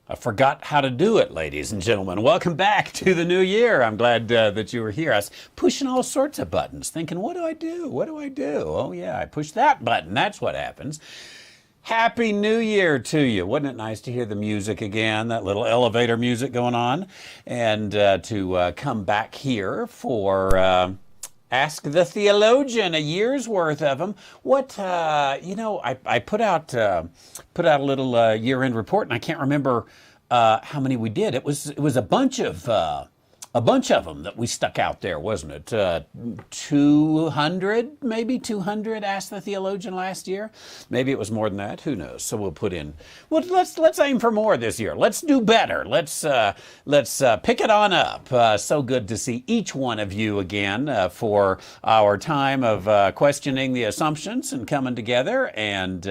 I forgot how to do it, ladies and gentlemen. Welcome back to the new year. I'm glad that you were here. I was pushing all sorts of buttons, thinking, what do I do? What do I do? Oh, yeah, I pushed that button. That's what happens. Happy New Year to you. Wasn't it nice to hear the music again, that little elevator music going on, and to come back here for Ask the Theologian, a year's worth of them. What, I put out a little year-end report, and I can't remember how many we did. It was a bunch of them that we stuck out there, wasn't it? 200, maybe 200 Ask the Theologian last year. Maybe it was more than that. Who knows? So we'll put in. Well, let's aim for more this year. Let's do better. Let's pick it on up. So good to see each one of you again for our time of questioning the assumptions and coming together and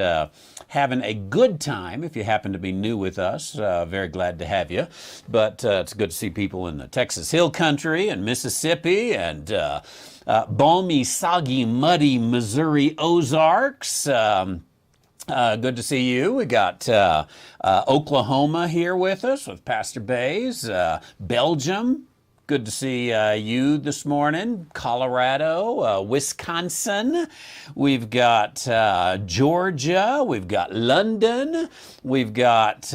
having a good time. If you happen to be new with us, very glad to have you. But it's good to see people in the Texas Hill Country and Mississippi and balmy, soggy, muddy Missouri Ozarks. Good to see you. We got Oklahoma here with us with Pastor Bays. Belgium. Good to see you this morning. Colorado, Wisconsin. We've got Georgia. We've got London. We've got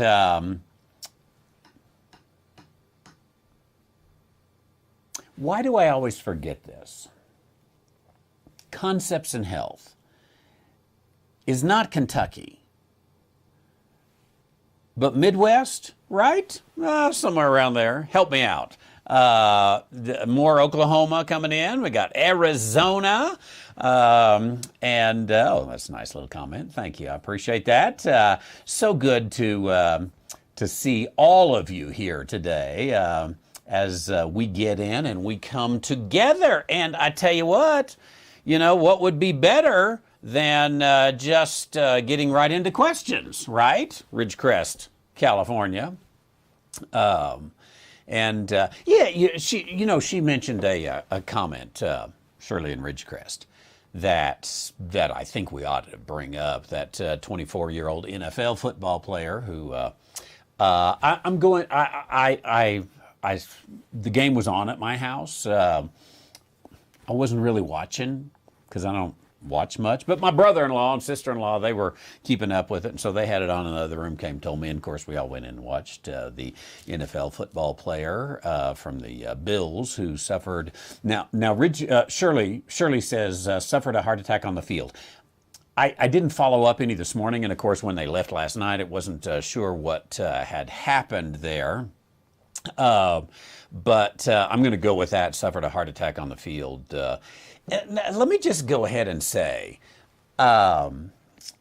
why do I always forget this? Concepts in Health is not Kentucky, but Midwest, right? Somewhere around there. Help me out. More Oklahoma coming in. We got Arizona. That's a nice little comment. Thank you. I appreciate that. So good to see all of you here today as we get in and we come together. And I tell you what would be better than just getting right into questions, right? Ridgecrest, California. She mentioned a comment, Shirley in Ridgecrest, that I think we ought to bring up. That 24-year-old NFL football player who the game was on at my house. I wasn't really watching because I don't watch much, but my brother-in-law and sister-in-law, they were keeping up with it, and so they had it on in the other room, came and told me, and of course we all went in and watched the NFL football player from the Bills who suffered, Shirley says, suffered a heart attack on the field. I didn't follow up any this morning, and of course when they left last night, it wasn't sure what had happened there. But I'm going to go with that, suffered a heart attack on the field. Let me just go ahead and say, and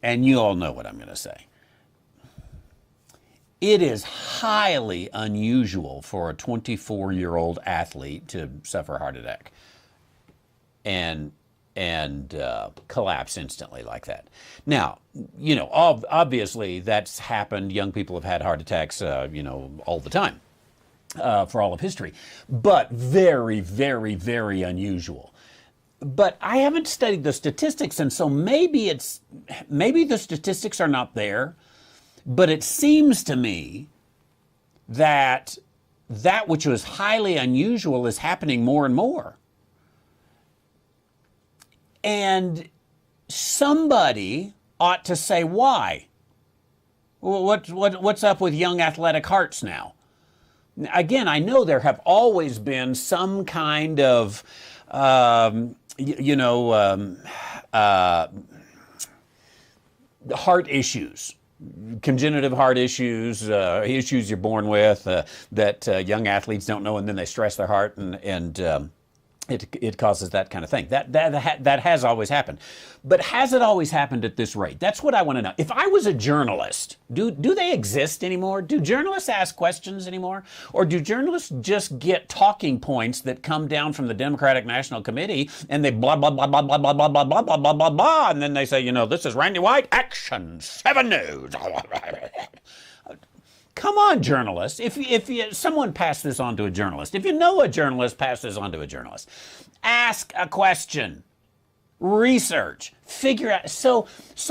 you all know what I'm going to say. It is highly unusual for a 24-year-old athlete to suffer a heart attack and collapse instantly like that. Now, obviously that's happened. Young people have had heart attacks, all the time. For all of history, but very, very, very unusual. But I haven't studied the statistics, and so maybe the statistics are not there, but it seems to me that which was highly unusual is happening more and more. And somebody ought to say why. Well, what's up with young athletic hearts now? Again, I know there have always been some kind of, heart issues, congenital heart issues, issues you're born with that young athletes don't know, and then they stress their heart and it causes that kind of thing. That has always happened. But has it always happened at this rate? That's what I want to know. If I was a journalist, do they exist anymore? Do journalists ask questions anymore? Or do journalists just get talking points that come down from the Democratic National Committee and they blah, blah, blah, blah, blah, blah, blah, blah, blah, blah, blah, blah, blah, and then they say, this is Randy White, Action 7 News. Come on, journalists. If someone passed this on to a journalist, if you know a journalist, pass this on to a journalist. Ask a question. research, figure out. So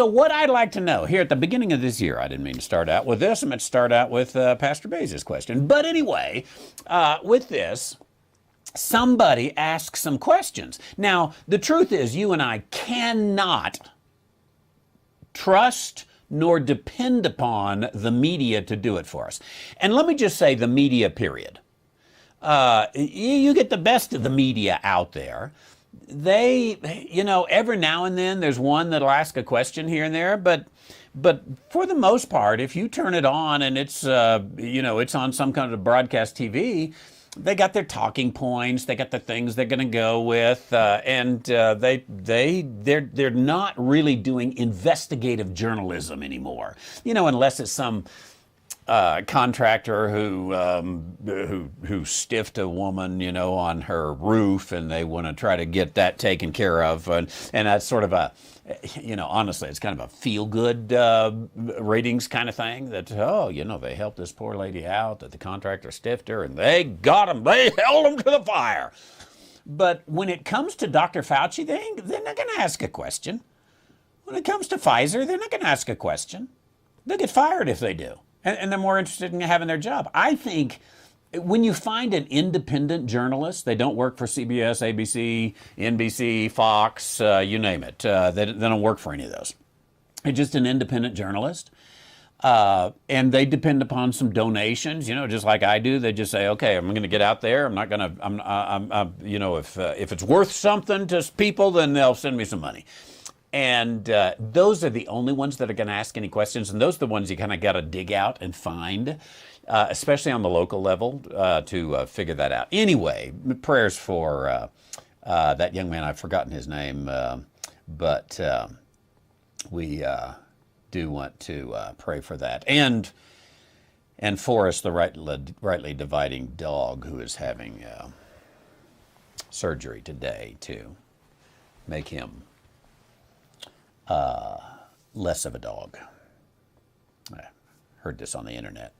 what I'd like to know here at the beginning of this year, I didn't mean to start out with this. I'm going to start out with Pastor Bays' question. But anyway, with this, somebody asks some questions. Now, the truth is, you and I cannot trust nor depend upon the media to do it for us. And let me just say the media, period. You get the best of the media out there. They, every now and then there's one that'll ask a question here and there, but for the most part, if you turn it on and it's, it's on some kind of broadcast TV, they got their talking points, they got the things they're going to go with, and they're not really doing investigative journalism anymore. Unless it's some contractor who stiffed a woman, on her roof, and they want to try to get that taken care of, and that's sort of a, honestly, it's kind of a feel-good ratings kind of thing. That they helped this poor lady out, that the contractor stiffed her, and they got him, they held him to the fire. But when it comes to Dr. Fauci, they're not going to ask a question. When it comes to Pfizer, they're not going to ask a question. They'll get fired if they do. And they're more interested in having their job. I think when you find an independent journalist, they don't work for CBS, ABC, NBC, Fox, you name it. They don't work for any of those. They're just an independent journalist. And they depend upon some donations, just like I do. They just say, okay, I'm going to get out there. I'm not going to, if it's worth something to people, then they'll send me some money. And those are the only ones that are going to ask any questions. And those are the ones you kind of got to dig out and find, especially on the local level, to figure that out. Anyway, prayers for that young man. I've forgotten his name, but we do want to pray for that. And Forrest, the rightly dividing dog, who is having surgery today to make him less of a dog. I heard this on the internet.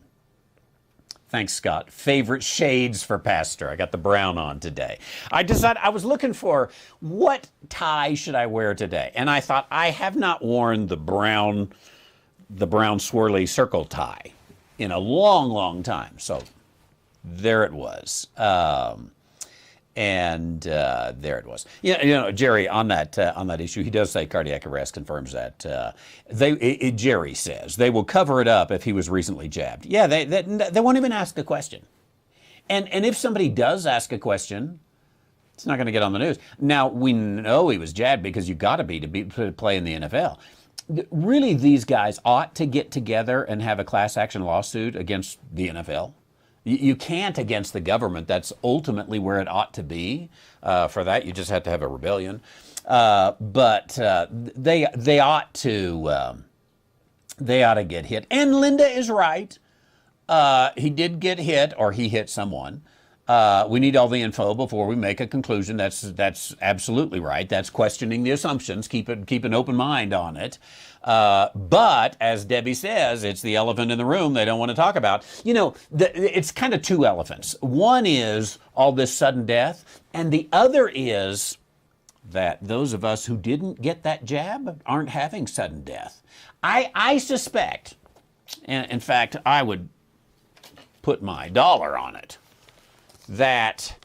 Thanks, Scott. Favorite shades for Pastor. I got the brown on today. I decided I was looking for what tie should I wear today, and I thought I have not worn the brown swirly circle tie in a long, long time. So there it was. And there it was. Jerry, on that issue, he does say cardiac arrest confirms that. Jerry says they will cover it up if he was recently jabbed. Yeah, they won't even ask a question. And if somebody does ask a question, it's not going to get on the news. Now, we know he was jabbed because you got to play in the NFL. Really, these guys ought to get together and have a class action lawsuit against the NFL. You can't against the government. That's ultimately where it ought to be. For that, you just have to have a rebellion. But they ought to get hit. And Linda is right. He did get hit, or he hit someone. We need all the info before we make a conclusion. That's absolutely right. That's questioning the assumptions. Keep an open mind on it. But as Debbie says, it's the elephant in the room they don't want to talk about. It's kind of two elephants. One is all this sudden death, and the other is that those of us who didn't get that jab aren't having sudden death. I suspect, and in fact, I would put my dollar on it, that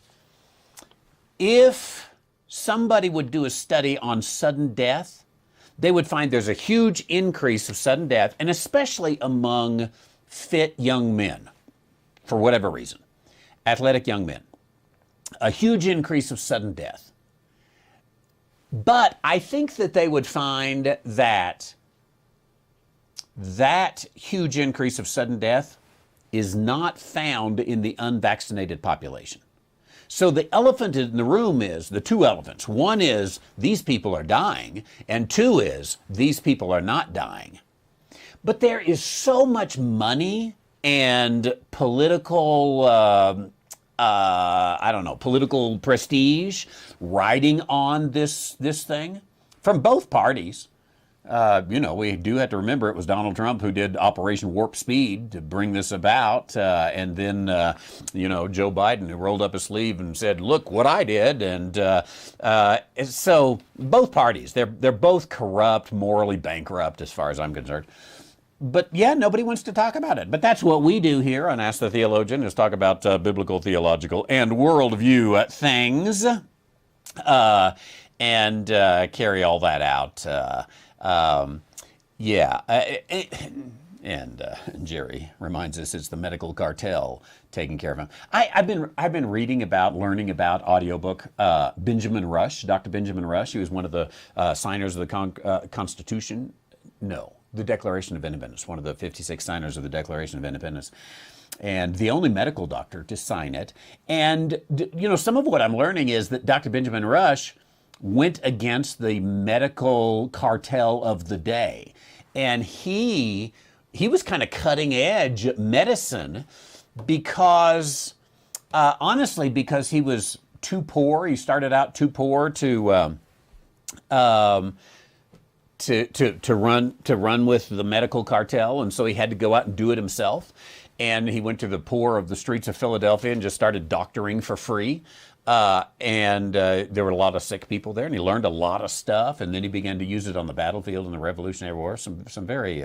if somebody would do a study on sudden death, they would find there's a huge increase of sudden death, and especially among fit young men, for whatever reason, athletic young men, a huge increase of sudden death. But I think that they would find that huge increase of sudden death is not found in the unvaccinated population. So the elephant in the room is the two elephants. One is these people are dying, and two is these people are not dying. But there is so much money and political, political prestige riding on this thing from both parties. We do have to remember it was Donald Trump who did Operation Warp Speed to bring this about, and then Joe Biden who rolled up his sleeve and said, "Look what I did." And so both parties, they're both corrupt, morally bankrupt, as far as I'm concerned. But yeah, nobody wants to talk about it. But that's what we do here on Ask the Theologian, is talk about biblical, theological, and worldview things, and carry all that out. And Jerry reminds us it's the medical cartel taking care of him. I've been learning about audiobook Benjamin Rush, Dr. Benjamin Rush. He was one of the signers of the Constitution. No, the Declaration of Independence, one of the 56 signers of the Declaration of Independence, and the only medical doctor to sign it. And some of what I'm learning is that Dr. Benjamin Rush went against the medical cartel of the day. And he was kind of cutting edge medicine because, honestly, because he was too poor. He started out too poor to run with the medical cartel, and so he had to go out and do it himself. And he went to the poor of the streets of Philadelphia and just started doctoring for free. And there were a lot of sick people there, and he learned a lot of stuff, and then he began to use it on the battlefield in the Revolutionary War. Some very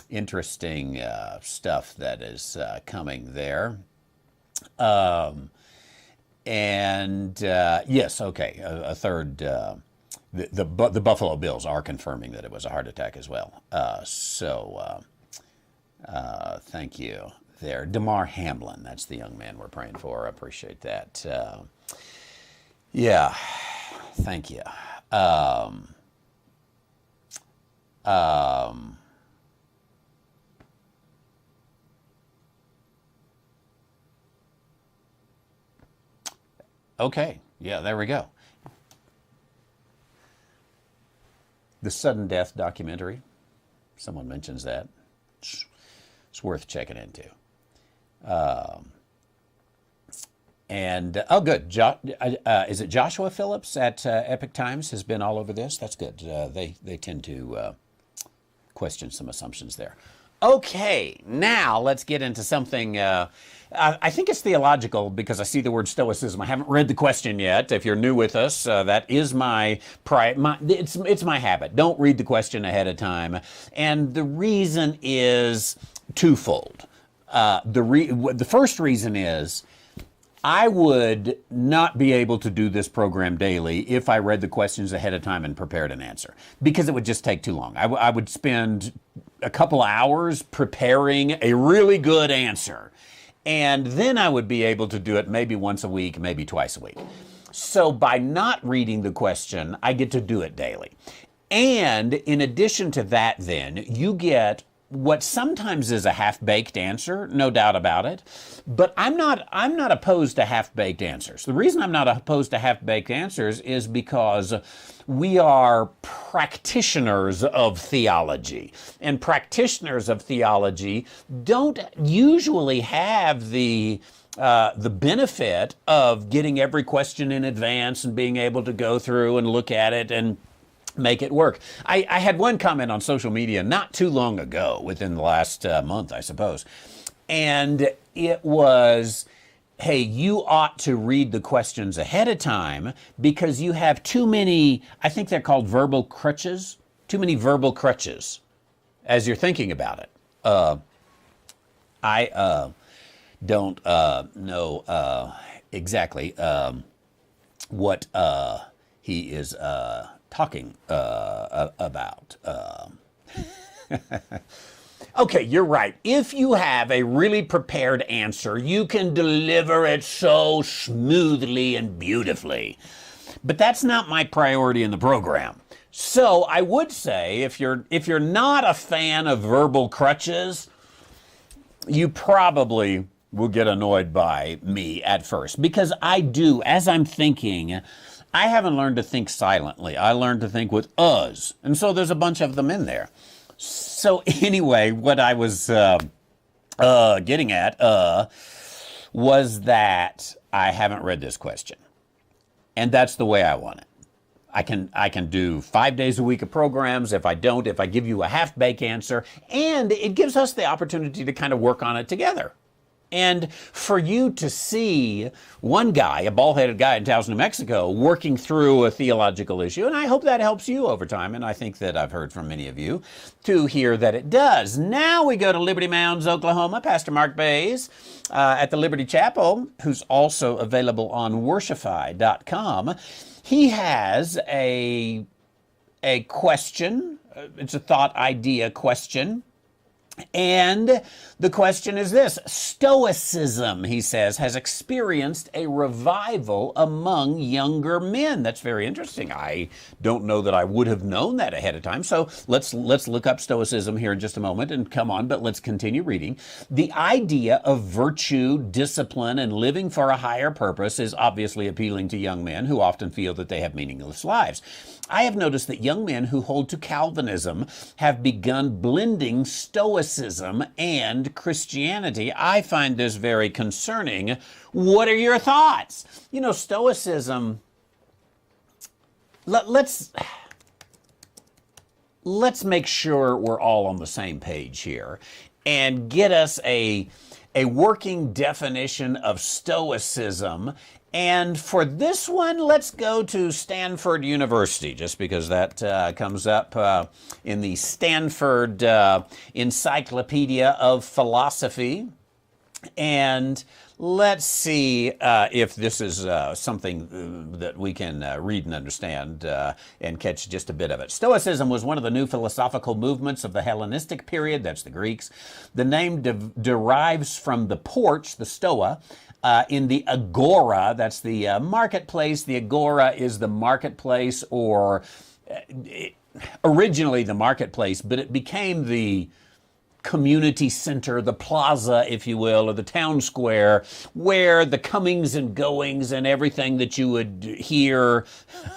interesting stuff that is coming there. Yes, okay, a third, the Buffalo Bills are confirming that it was a heart attack as well. Thank you there. Damar Hamlin, that's the young man we're praying for. I appreciate that. Thank you. Okay, yeah, there we go. The sudden death documentary, someone mentions that. It's worth checking into. Good. Is it Joshua Phillips at Epic Times has been all over this? That's good. They tend to question some assumptions there. Okay, now let's get into something. I think it's theological because I see the word stoicism. I haven't read the question yet. If you're new with us, that is it's my habit. Don't read the question ahead of time, and the reason is twofold. The first reason is I would not be able to do this program daily if I read the questions ahead of time and prepared an answer, because it would just take too long. I would spend a couple hours preparing a really good answer, and then I would be able to do it maybe once a week, maybe twice a week. So by not reading the question, I get to do it daily. And in addition to that, then, you get what sometimes is a half-baked answer, no doubt about it, but I'm not opposed to half-baked answers. The reason I'm not opposed to half-baked answers is because we are practitioners of theology, and practitioners of theology don't usually have the benefit of getting every question in advance and being able to go through and look at it and make it work. I had one comment on social media not too long ago, within the last month, I suppose, and it was, hey, you ought to read the questions ahead of time because you have too many, I think they're called verbal crutches, too many verbal crutches as you're thinking about it. I don't know exactly what he is talking about. Okay, you're right. If you have a really prepared answer, you can deliver it so smoothly and beautifully. But that's not my priority in the program. So I would say if you're not a fan of verbal crutches, you probably will get annoyed by me at first, because I do, as I'm thinking, I haven't learned to think silently. I learned to think with uhs. And so there's a bunch of them in there. So anyway, what I was getting at was that I haven't read this question. And that's the way I want it. I can do 5 days a week of programs. If I don't, if I give you a half-baked answer, and it gives us the opportunity to kind of work on it together. And for you to see one guy, a bald-headed guy in Taos, New Mexico, working through a theological issue, and I hope that helps you over time, and I think that I've heard from many of you to hear that it does. Now we go to Liberty Mounds, Oklahoma. Pastor Mark Bays at the Liberty Chapel, who's also available on worshify.com. He has a question. It's a thought idea question. And the question is this: Stoicism, he says, has experienced a revival among younger men. That's very interesting. I don't know that I would have known that ahead of time. So let's look up Stoicism here in just a moment and come on, but let's continue reading. The idea of virtue, discipline, and living for a higher purpose is obviously appealing to young men who often feel that they have meaningless lives. I have noticed that young men who hold to Calvinism have begun blending Stoicism and Christianity. I find this very concerning. What are your thoughts? You know, Stoicism, let's make sure we're all on the same page here and get us a working definition of Stoicism. And for this one, let's go to Stanford University, just because that comes up in the Stanford Encyclopedia of Philosophy. And let's see if this is something that we can read and understand and catch just a bit of it. Stoicism was one of the new philosophical movements of the Hellenistic period. That's the Greeks. The name derives from the porch, the stoa, in the agora. That's the marketplace. The agora is the marketplace, or originally the marketplace, but it became the community center, the plaza, if you will, or the town square, where the comings and goings and everything that you would hear.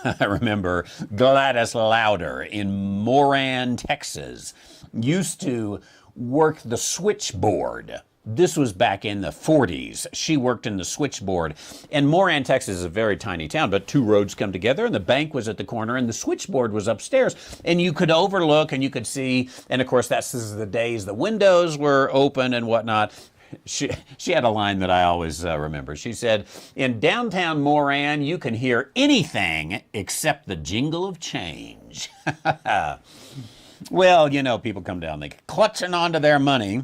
I remember Gladys Lauder in Moran, Texas, used to work the switchboard. This was back in the 40s. She worked in the switchboard. And Moran, Texas is a very tiny town, but two roads come together, and the bank was at the corner, and the switchboard was upstairs. And you could overlook, and you could see, and of course, this is the days the windows were open and whatnot. She had a line that I always remember. She said, in downtown Moran, you can hear anything except the jingle of change. Well, you know, people come down, they clutching onto their money.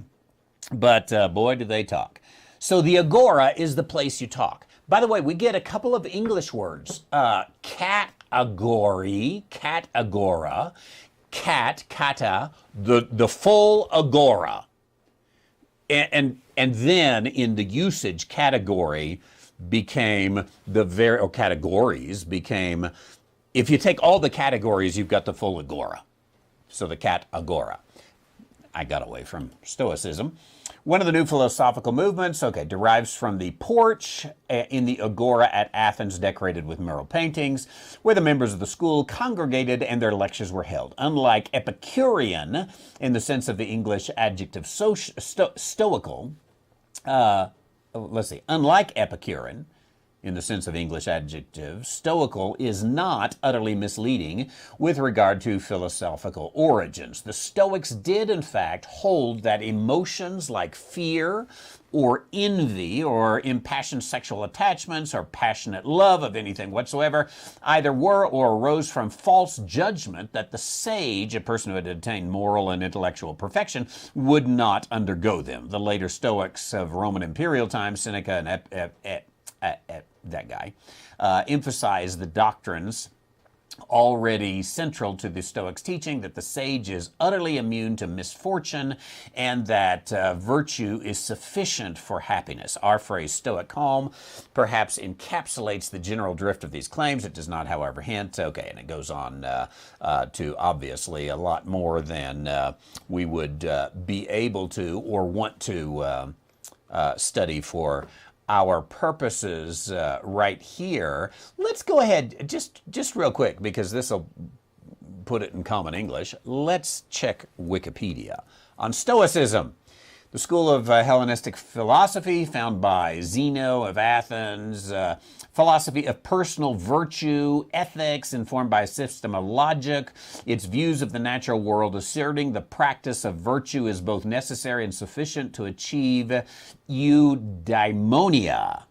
But boy, do they talk. So the agora is the place you talk. By the way, we get a couple of English words. Category, cat agora, cat, kata, the full agora. And then in the usage, category became or categories became, if you take all the categories, you've got the full agora. So the cat agora. I got away from Stoicism. One of the new philosophical movements, derives from the porch in the agora at Athens, decorated with mural paintings, where the members of the school congregated and their lectures were held. Unlike Epicurean, in the sense of the English adjective stoical, unlike Epicurean, in the sense of English adjective, stoical is not utterly misleading with regard to philosophical origins. The Stoics did, in fact, hold that emotions like fear or envy or impassioned sexual attachments or passionate love of anything whatsoever either were or arose from false judgment that the sage, a person who had attained moral and intellectual perfection, would not undergo them. The later Stoics of Roman imperial times, Seneca and that guy, emphasized the doctrines already central to the Stoics' teaching that the sage is utterly immune to misfortune and that virtue is sufficient for happiness. Our phrase Stoic calm perhaps encapsulates the general drift of these claims. It does not, however, hint, and it goes on to obviously a lot more than we would be able to or want to study for our purposes right here. Let's go ahead, just real quick, because this will put it in common English. Let's check Wikipedia on Stoicism. The school of Hellenistic philosophy, found by Zeno of Athens, philosophy of personal virtue, ethics informed by a system of logic, its views of the natural world, asserting the practice of virtue is both necessary and sufficient to achieve eudaimonia,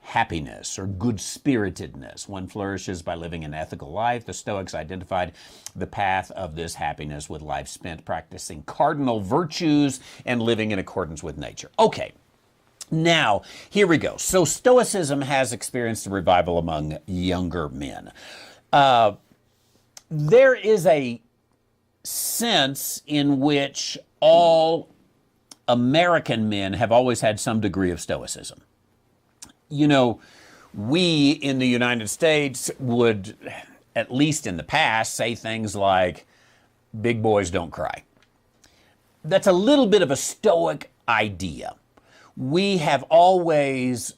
happiness or good-spiritedness. One flourishes by living an ethical life. The Stoics identified the path of this happiness with life spent practicing cardinal virtues and living in accordance with nature. Okay. Now, here we go. So Stoicism has experienced a revival among younger men. There is a sense in which all American men have always had some degree of Stoicism. You know, we in the United States would, at least in the past, say things like, big boys don't cry. That's a little bit of a Stoic idea. We have always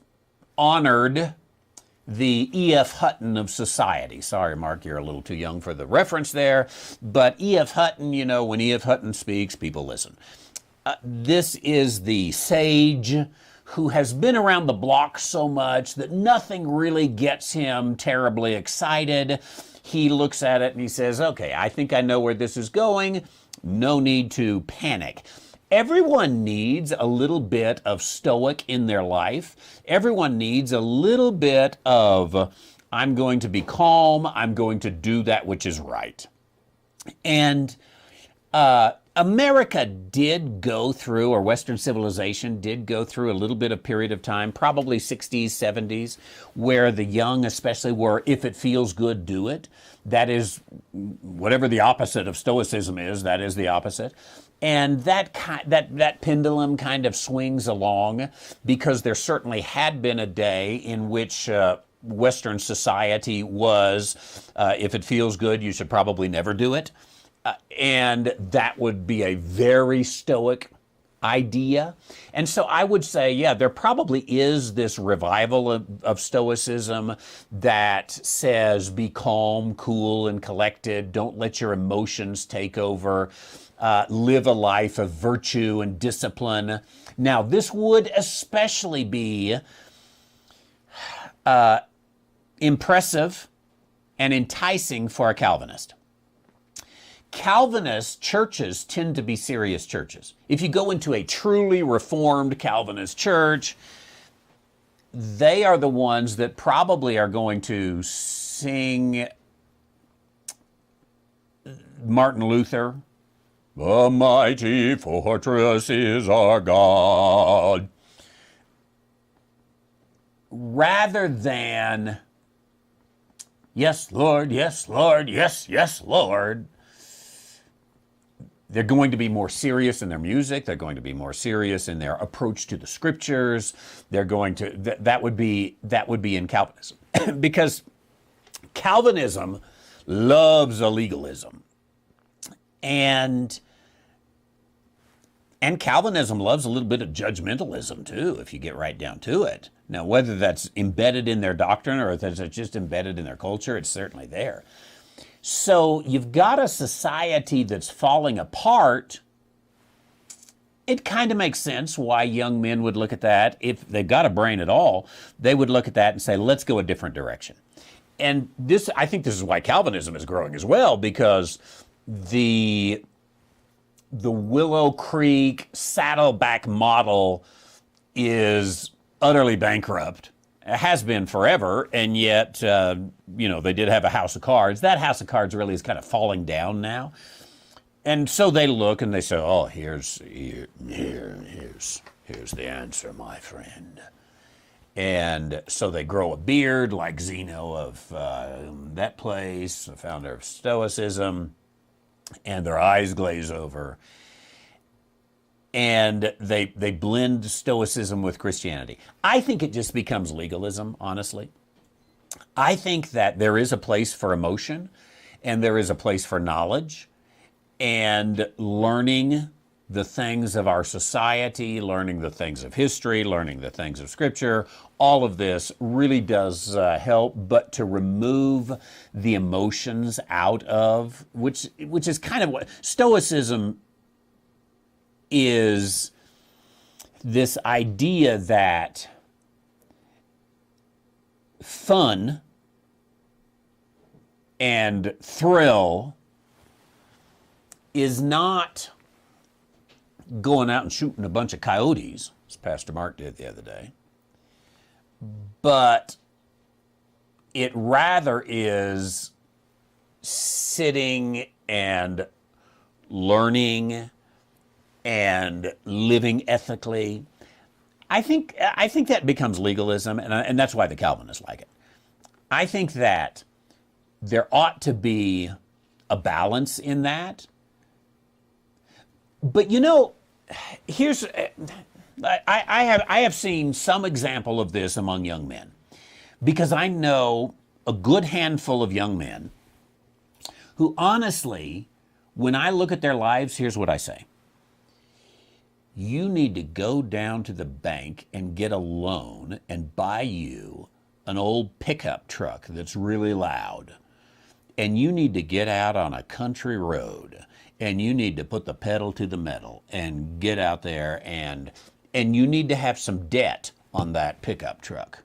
honored the E.F. Hutton of society. Sorry, Mark, you're a little too young for the reference there. But E.F. Hutton, you know, when E.F. Hutton speaks, people listen. This is the sage who has been around the block so much that nothing really gets him terribly excited. He looks at it and he says, okay, I think I know where this is going. No need to panic. Everyone needs a little bit of Stoic in their life. Everyone needs a little bit of, I'm going to be calm, I'm going to do that which is right. And America did go through, or Western civilization did go through a little bit of period of time, probably 60s, 70s, where the young especially were, if it feels good, do it. That is, whatever the opposite of Stoicism is, that is the opposite. And that pendulum kind of swings along because there certainly had been a day in which Western society was, if it feels good, you should probably never do it. And that would be a very Stoic idea. And so I would say, yeah, there probably is this revival of Stoicism that says be calm, cool, and collected. Don't let your emotions take over. Live a life of virtue and discipline. Now, this would especially be impressive and enticing for a Calvinist. Calvinist churches tend to be serious churches. If you go into a truly Reformed Calvinist church, they are the ones that probably are going to sing Martin Luther, "The mighty fortress is our God," rather than, "Yes, Lord, yes, Lord, yes, yes, Lord." They're going to be more serious in their music. They're going to be more serious in their approach to the scriptures. They're going to, that would be in Calvinism. Because Calvinism loves a legalism. And Calvinism loves a little bit of judgmentalism too, if you get right down to it. Now, whether that's embedded in their doctrine or if it's just embedded in their culture, it's certainly there. So you've got a society that's falling apart. It kind of makes sense why young men would look at that. If they've got a brain at all, they would look at that and say, let's go a different direction. And this, I think this is why Calvinism is growing as well, because the Willow Creek Saddleback model is utterly bankrupt. It has been forever, and yet, they did have a house of cards. That house of cards really is kind of falling down now. And so they look and they say, oh, here's the answer, my friend. And so they grow a beard like Zeno of that place, the founder of Stoicism, and their eyes glaze over. And they blend Stoicism with Christianity. I think it just becomes legalism, honestly. I think that there is a place for emotion, and there is a place for knowledge, and learning the things of our society, learning the things of history, learning the things of Scripture. All of this really does help, but to remove the emotions out of, which is kind of what Stoicism is, this idea that fun and thrill is not going out and shooting a bunch of coyotes, as Pastor Mark did the other day, but it rather is sitting and learning and living ethically. I think that becomes legalism, and that's why the Calvinists like it. I think that there ought to be a balance in that. But you know, here's I have seen some example of this among young men, because I know a good handful of young men who honestly, when I look at their lives, here's what I say. You need to go down to the bank and get a loan and buy you an old pickup truck that's really loud. And you need to get out on a country road, and you need to put the pedal to the metal and get out there, and you need to have some debt on that pickup truck.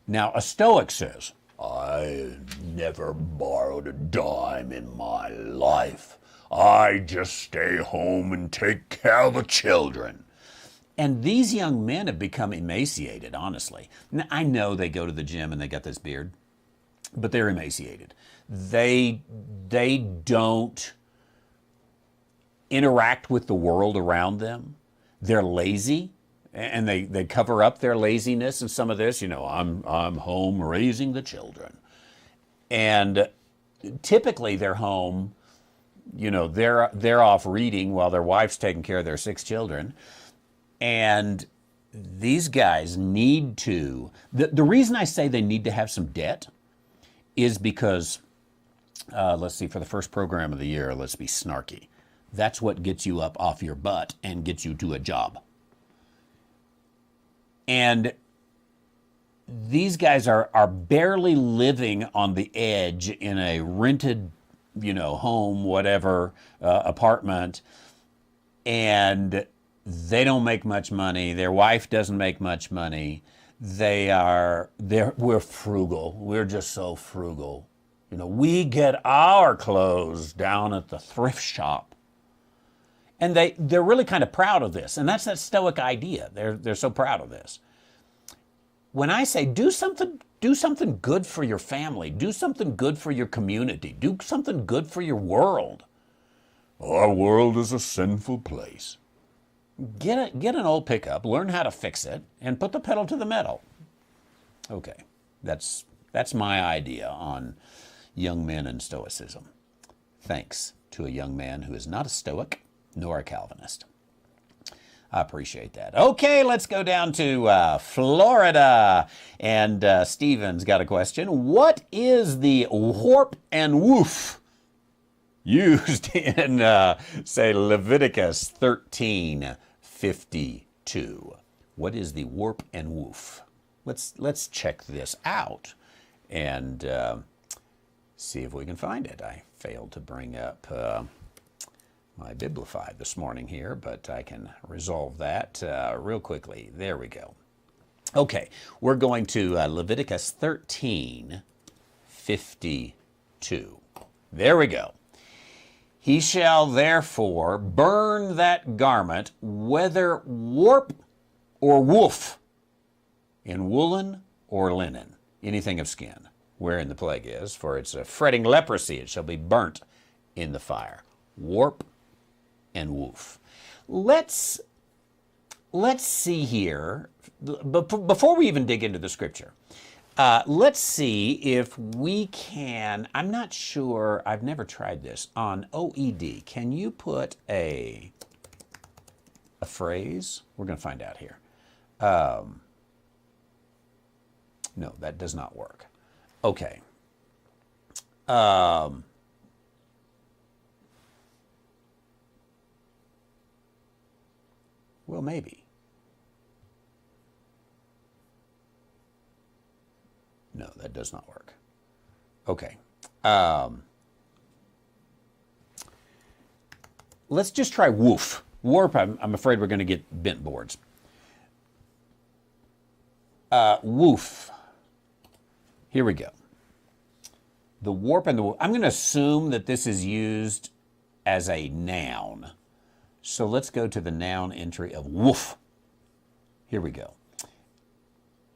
Now, a Stoic says, I never borrowed a dime in my life. I just stay home and take care of the children. And these young men have become emaciated, honestly. Now, I know they go to the gym and they got this beard, but they're emaciated. They don't interact with the world around them. They're lazy, and they cover up their laziness and some of this. You know, I'm home raising the children. And typically they're home, you know, they're off reading while their wife's taking care of their 6 children. And these guys need to, the reason I say they need to have some debt is because, let's see, for the first program of the year, let's be snarky. That's what gets you up off your butt and gets you to a job. And these guys are barely living on the edge in a rented, you know, home, whatever, apartment, and they don't make much money. Their wife doesn't make much money. We're frugal. We're just so frugal. You know, we get our clothes down at the thrift shop. And they're really kind of proud of this. And that's that Stoic idea. They're so proud of this. When I say do something good for your family, do something good for your community, do something good for your world. Our world is a sinful place. Get an old pickup, learn how to fix it, and put the pedal to the metal. Okay, that's my idea on young men and Stoicism. Thanks to a young man who is not a Stoic nor a Calvinist. I appreciate that. Okay, let's go down to Florida. And Stephen's got a question. What is the warp and woof used in, say, Leviticus 13:52? What is the warp and woof? Let's check this out and see if we can find it. I failed to bring up my Biblify this morning here, but I can resolve that real quickly. There we go. Okay, we're going to Leviticus 13:52. There we go. He shall therefore burn that garment, whether warp or woof, in woolen or linen, anything of skin, wherein the plague is, for it's a fretting leprosy, it shall be burnt in the fire. Warp and woof. Let's see here, before we even dig into the scripture, let's see if we can, I'm not sure, I've never tried this, on OED, can you put a phrase? We're going to find out here. No, that does not work. Okay. Well, maybe. No, that does not work. Okay. Let's just try woof. Warp, I'm afraid we're going to get bent boards. Woof. Here we go. The warp and the woof. I'm going to assume that this is used as a noun. So let's go to the noun entry of woof. Here we go.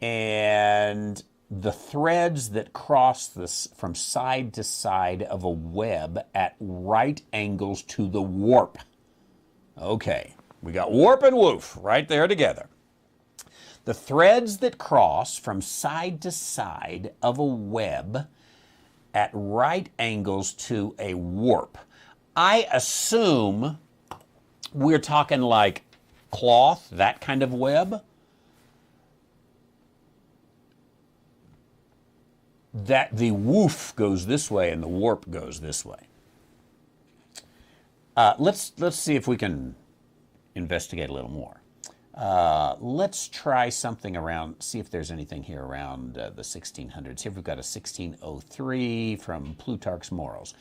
And the threads that cross this from side to side of a web at right angles to the warp. Okay, we got warp and woof right there together. The threads that cross from side to side of a web at right angles to a warp. I assume we're talking like cloth, that kind of web. That the woof goes this way and the warp goes this way. Let's see if we can investigate a little more. Let's try something around, see if there's anything here around the 1600s. Here we've got a 1603 from Plutarch's Morals.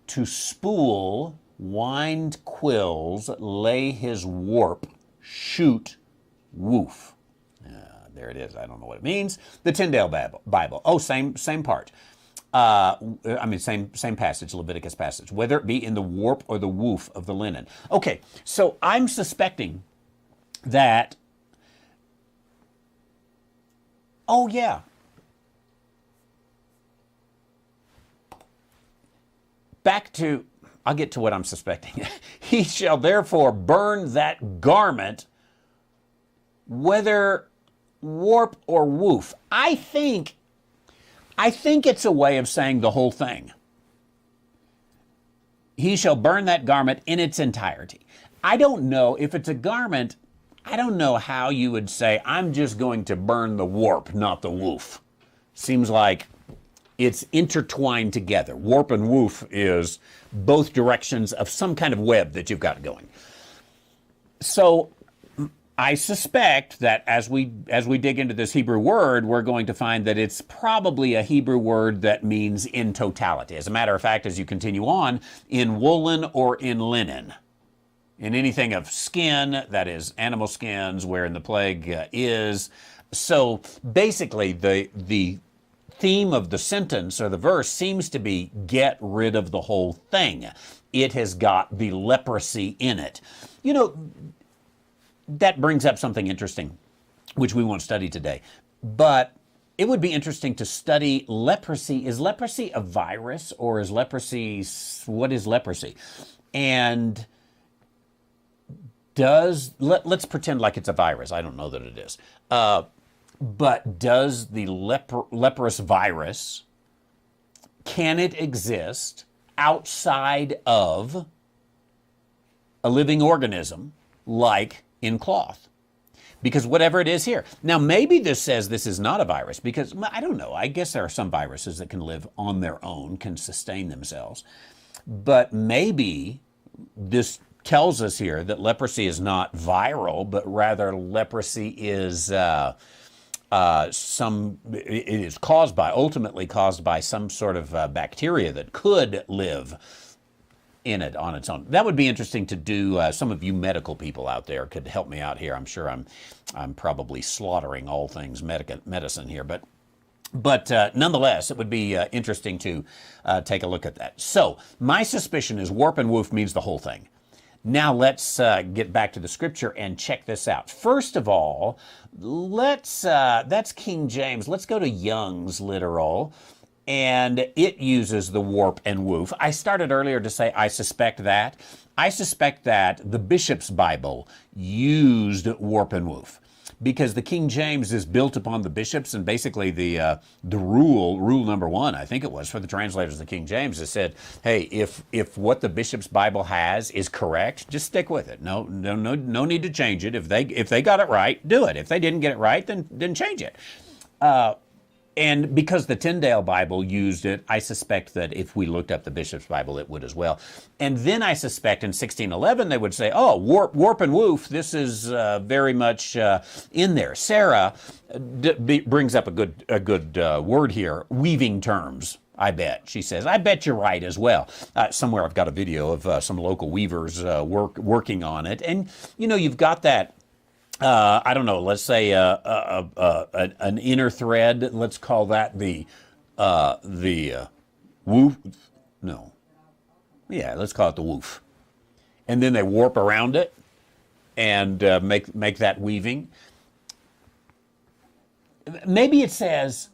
To spool, wind quills, lay his warp, shoot, woof. There it is. I don't know what it means. The Tyndale Bible. Oh, same part. Same passage, Leviticus passage. Whether it be in the warp or the woof of the linen. Okay, so I'm suspecting that, oh yeah, back to, I'll get to what I'm suspecting. He shall therefore burn that garment, whether warp or woof. I think it's a way of saying the whole thing. He shall burn that garment in its entirety. I don't know if it's a garment. I don't know how you would say, I'm just going to burn the warp, not the woof. Seems like it's intertwined together. Warp and woof is both directions of some kind of web that you've got going. So I suspect that as we dig into this Hebrew word, we're going to find that it's probably a Hebrew word that means in totality. As a matter of fact, as you continue on, in woolen or in linen. In anything of skin, that is animal skins, wherein the plague is. So basically, the theme of the sentence or the verse seems to be get rid of the whole thing. It has got the leprosy in it. You know, that brings up something interesting, which we won't study today. But it would be interesting to study leprosy. Is leprosy a virus, or is leprosy, what is leprosy? And let's pretend like it's a virus. I don't know that it is. But does the leprous virus, can it exist outside of a living organism like in cloth? Because whatever it is here. Now, maybe this says this is not a virus, because I don't know. I guess there are some viruses that can live on their own, can sustain themselves. But maybe this tells us here that leprosy is not viral, but rather leprosy is it is ultimately caused by some sort of bacteria that could live in it on its own. That would be interesting to do. Some of you medical people out there could help me out here. I'm sure I'm probably slaughtering all things medicine here, but nonetheless, it would be interesting to take a look at that. So my suspicion is warp and woof means the whole thing. Now let's get back to the scripture and check this out. First of all, that's King James. Let's go to Young's literal, and it uses the warp and woof. I started earlier to say I suspect that. I suspect that the Bishop's Bible used warp and woof, because the King James is built upon the bishops, and basically the rule number one, I think it was, for the translators of the King James, is said, hey, if what the Bishop's Bible has is correct, just stick with it. No need to change it. If they got it right, do it. If they didn't get it right, then change it. And because the Tyndale Bible used it, I suspect that if we looked up the Bishop's Bible, it would as well. And then I suspect in 1611 they would say, oh, warp and woof, this is very much in there. Sarah brings up a good word here, weaving terms. I bet. She says, I bet you're right as well. Somewhere I've got a video of some local weavers working on it. And, you know, you've got that I don't know, let's say an inner thread. Let's call that the woof. No, yeah, let's call it the woof. And then they warp around it and make that weaving. Maybe it says,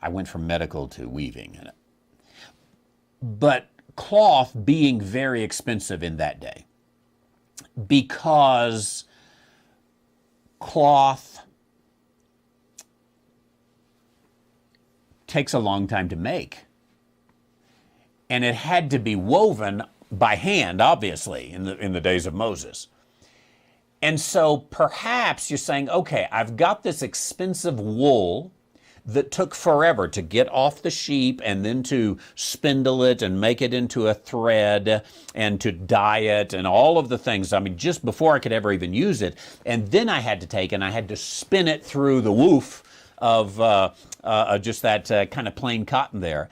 I went from medical to weaving, but cloth being very expensive in that day, because cloth takes a long time to make, and it had to be woven by hand, obviously, in the days of Moses. And so perhaps you're saying, okay, I've got this expensive wool that took forever to get off the sheep and then to spindle it and make it into a thread and to dye it and all of the things. I mean, just before I could ever even use it. And then I had to take and I had to spin it through the woof of just that kind of plain cotton there.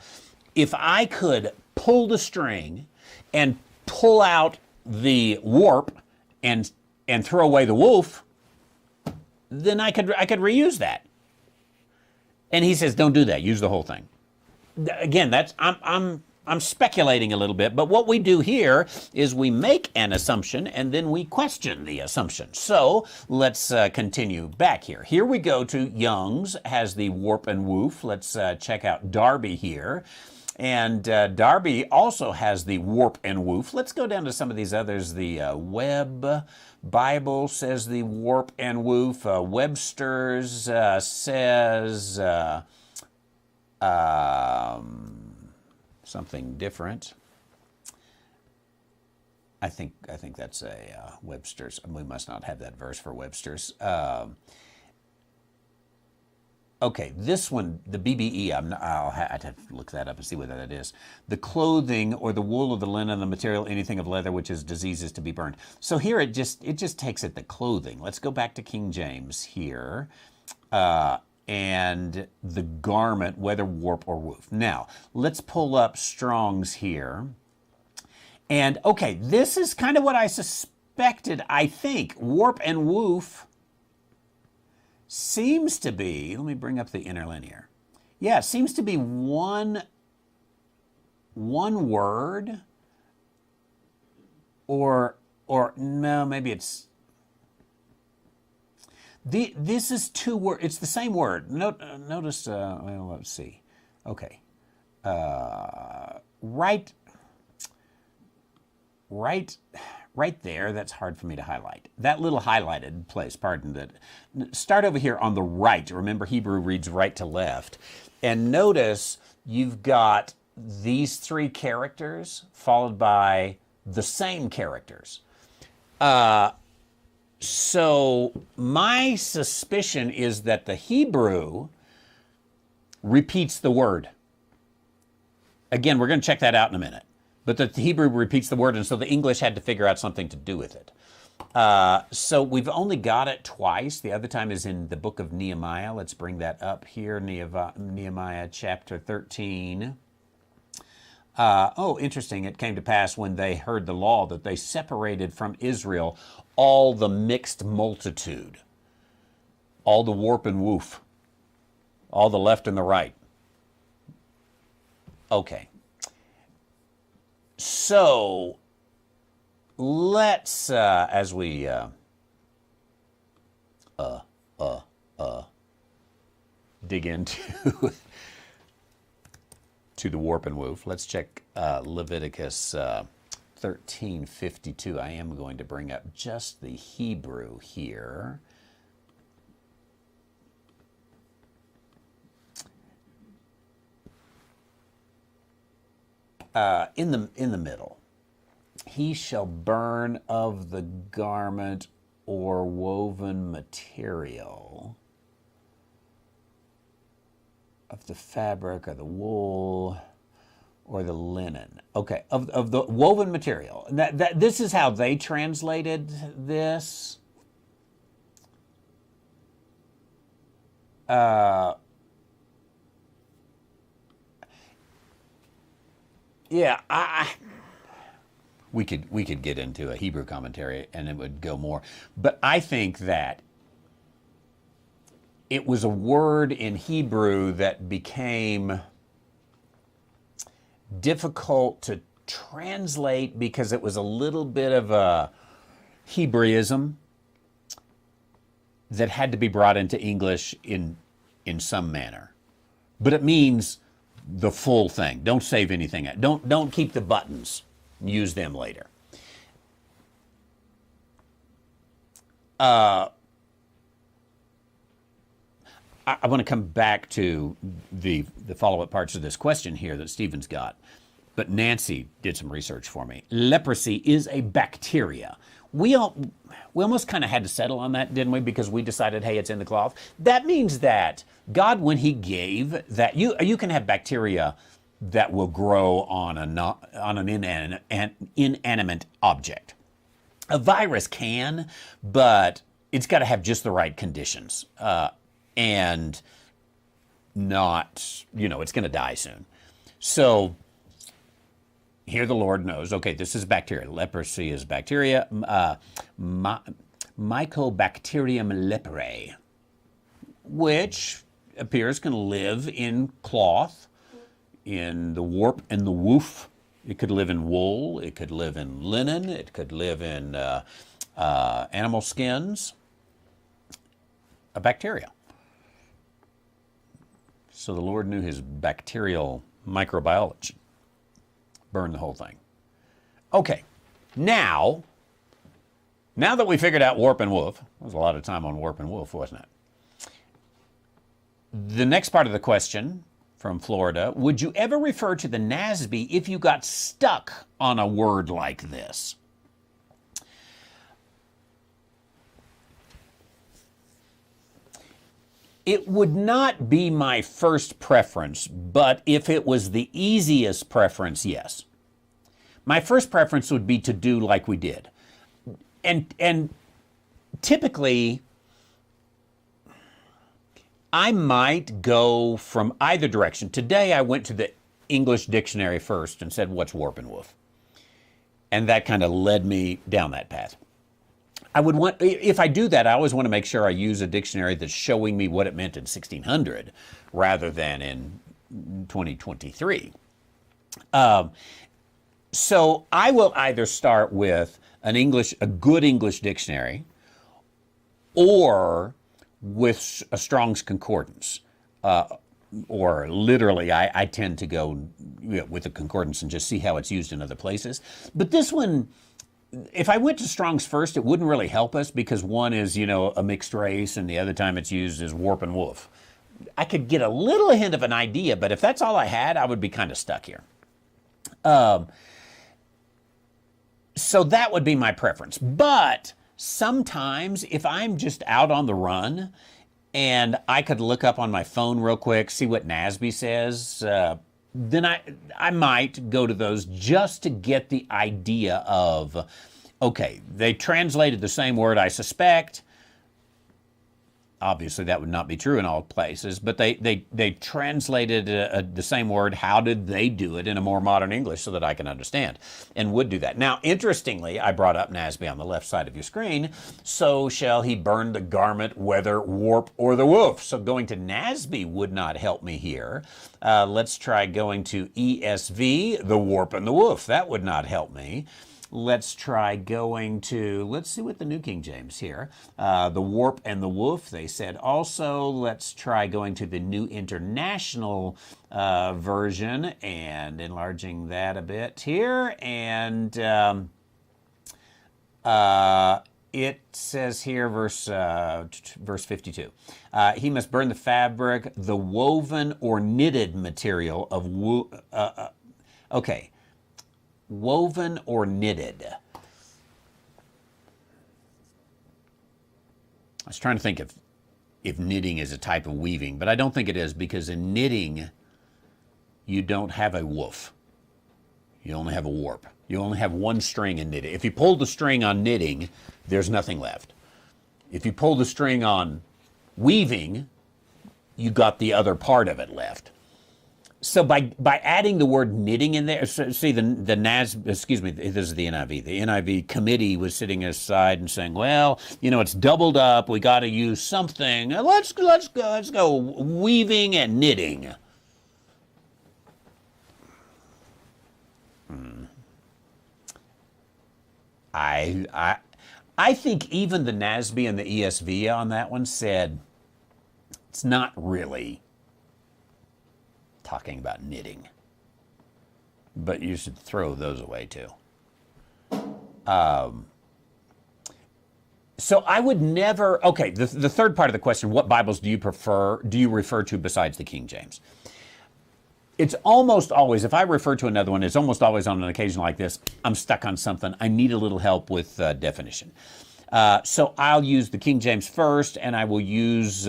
If I could pull the string and pull out the warp and throw away the woof, then I could reuse that. And he says, don't do that. Use the whole thing. Again, that's I'm speculating a little bit, but what we do here is we make an assumption and then we question the assumption. So let's continue back here. Here we go to Young's, has the warp and woof. Let's check out Darby here. And Darby also has the warp and woof. Let's go down to some of these others. The Webb Bible says the warp and woof. Webster's says something different. I think that's a Webster's. We must not have that verse for Webster's. Okay, this one, the BBE, I'll have to look that up and see what that is. The clothing or the wool of the linen, the material, anything of leather, which is diseases to be burned. So here it just takes it the clothing. Let's go back to King James here. And the garment, whether warp or woof. Now, let's pull up Strong's here. And okay, this is kind of what I suspected, I think. Warp and woof seems to be, let me bring up the interlinear. Yeah, it seems to be one word, or no, maybe it's, this is two words, it's the same word. Notice, well, let's see. Okay. Right there, that's hard for me to highlight. That little highlighted place, pardon that. Start over here on the right. Remember, Hebrew reads right to left. And notice you've got these three characters followed by the same characters. So my suspicion is that the Hebrew repeats the word. Again, we're going to check that out in a minute. But the Hebrew repeats the word, and so the English had to figure out something to do with it. So we've only got it twice. The other time is in the book of Nehemiah. Let's bring that up here, Nehemiah chapter 13. Interesting. It came to pass when they heard the law that they separated from Israel all the mixed multitude, all the warp and woof, all the left and the right. Okay. So let's, as we dig into to the warp and woof, let's check Leviticus 13:52. I am going to bring up just the Hebrew here. In the middle, he shall burn of the garment or woven material of the fabric or the wool or the linen. Okay, of the woven material. This is how they translated this. Yeah, we could get into a Hebrew commentary and it would go more. But I think that it was a word in Hebrew that became difficult to translate because it was a little bit of a Hebraism that had to be brought into English in some manner. But it means the full thing. Don't save anything. Don't keep the buttons. Use them later. I want to come back to the follow-up parts of this question here that Stephen's got. But Nancy did some research for me. Leprosy is a bacteria. We almost kind of had to settle on that, didn't we? Because we decided, hey, it's in the cloth. That means that God, when he gave that, you can have bacteria that will grow on an inanimate object. A virus can, but it's got to have just the right conditions. And not, it's going to die soon. So here the Lord knows, okay, this is bacteria. Leprosy is bacteria. Mycobacterium leprae, which appears can live in cloth, in the warp and the woof. It could live in wool. It could live in linen. It could live in animal skins. A bacteria. So the Lord knew his bacterial microbiology. Burn the whole thing. Okay, now that we figured out warp and woof, there was a lot of time on warp and woof, wasn't it? The next part of the question from Florida, would you ever refer to the NASB if you got stuck on a word like this? It would not be my first preference, but if it was the easiest preference, yes. My first preference would be to do like we did. And typically, I might go from either direction. Today, I went to the English dictionary first and said, what's warp and woof? And that kind of led me down that path. If I do that, I always want to make sure I use a dictionary that's showing me what it meant in 1600 rather than in 2023. So I will either start with a good English dictionary or with a Strong's Concordance. Or literally, I tend to go with the concordance and just see how it's used in other places. But this one, if I went to Strong's first, it wouldn't really help us because one is, a mixed race and the other time it's used as warp and woof. I could get a little hint of an idea, but if that's all I had, I would be kind of stuck here. So that would be my preference. But sometimes if I'm just out on the run and I could look up on my phone real quick, see what NASB says, then I might go to those just to get the idea of, okay, they translated the same word, I suspect. Obviously, that would not be true in all places, but they translated the same word. How did they do it in a more modern English so that I can understand and would do that? Now, interestingly, I brought up NASB on the left side of your screen. So shall he burn the garment, whether warp or the woof. So going to NASB would not help me here. Let's try going to ESV, the warp and the woof. That would not help me. Let's try going to, let's see what the New King James here. The warp and the woof, they said also. Let's try going to the New International Version and enlarging that a bit here. And it says here, verse 52, he must burn the fabric, the woven or knitted material of okay. Woven or knitted. I was trying to think if knitting is a type of weaving, but I don't think it is because in knitting, you don't have a woof. You only have a warp. You only have one string in knitting. If you pull the string on knitting, there's nothing left. If you pull the string on weaving, you got the other part of it left. So by adding the word knitting in there, see the excuse me, this is the NIV. The NIV committee was sitting aside and saying, well, it's doubled up. We got to use something. Let's go weaving and knitting. I think even the NASB and the ESV on that one said it's not really talking about knitting, but you should throw those away too. So I would never, okay, the third part of the question, what Bibles do you refer to besides the King James? It's almost always, if I refer to another one, it's almost always on an occasion like this, I'm stuck on something, I need a little help with definition. So I'll use the King James first, and I will use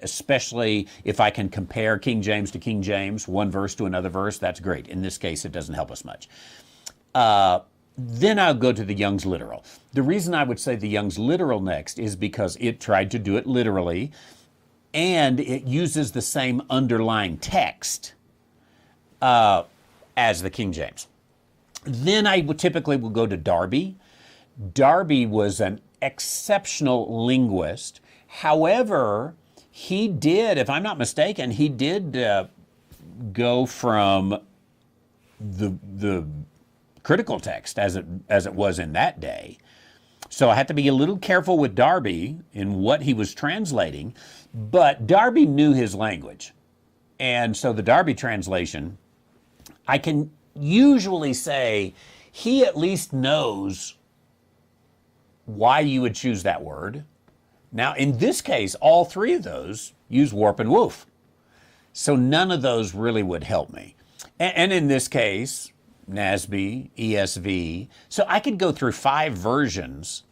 especially if I can compare King James to King James, one verse to another verse, that's great. In this case, it doesn't help us much. Then I'll go to the Young's Literal. The reason I would say the Young's Literal next is because it tried to do it literally, and it uses the same underlying text as the King James. Then I typically will go to Darby. Darby was an exceptional linguist. However, he did, if I'm not mistaken, he did go from the critical text as it was in that day. So I had to be a little careful with Darby in what he was translating, but Darby knew his language. And so the Darby translation, I can usually say he at least knows why you would choose that word. Now, in this case, all three of those use warp and woof. So none of those really would help me. And in this case, NASB, ESV. So I could go through 5 versions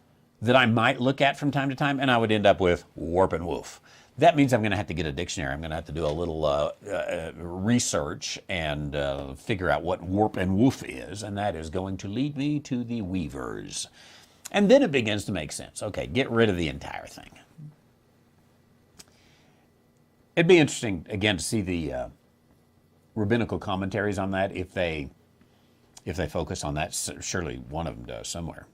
that I might look at from time to time, and I would end up with warp and woof. That means I'm going to have to get a dictionary. I'm going to have to do a little research and figure out what warp and woof is, and that is going to lead me to the Weavers. And then it begins to make sense. Okay, get rid of the entire thing. It'd be interesting, again, to see the rabbinical commentaries on that, if they focus on that. Surely one of them does somewhere.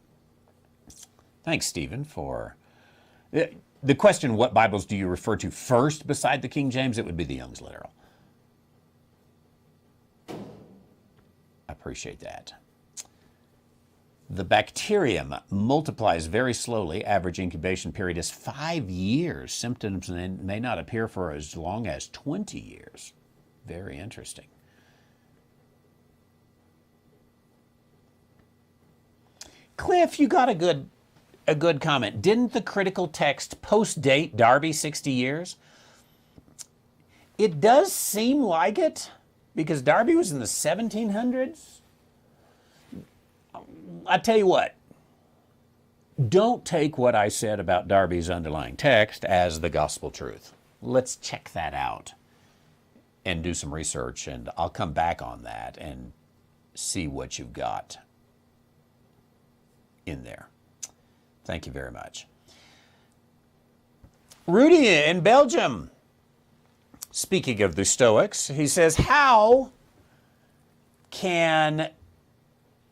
Thanks, Stephen, for the question, what Bibles do you refer to first beside the King James? It would be the Young's Literal. I appreciate that. The bacterium multiplies very slowly. Average incubation period is 5 years. Symptoms may not appear for as long as 20 years. Very interesting. Cliff, you got a good comment. Didn't the critical text post-date Darby 60 years? It does seem like it, because Darby was in the 1700s. I tell you what, don't take what I said about Darby's underlying text as the gospel truth. Let's check that out and do some research, and I'll come back on that and see what you've got in there. Thank you very much. Rudy in Belgium, speaking of the Stoics, he says, how can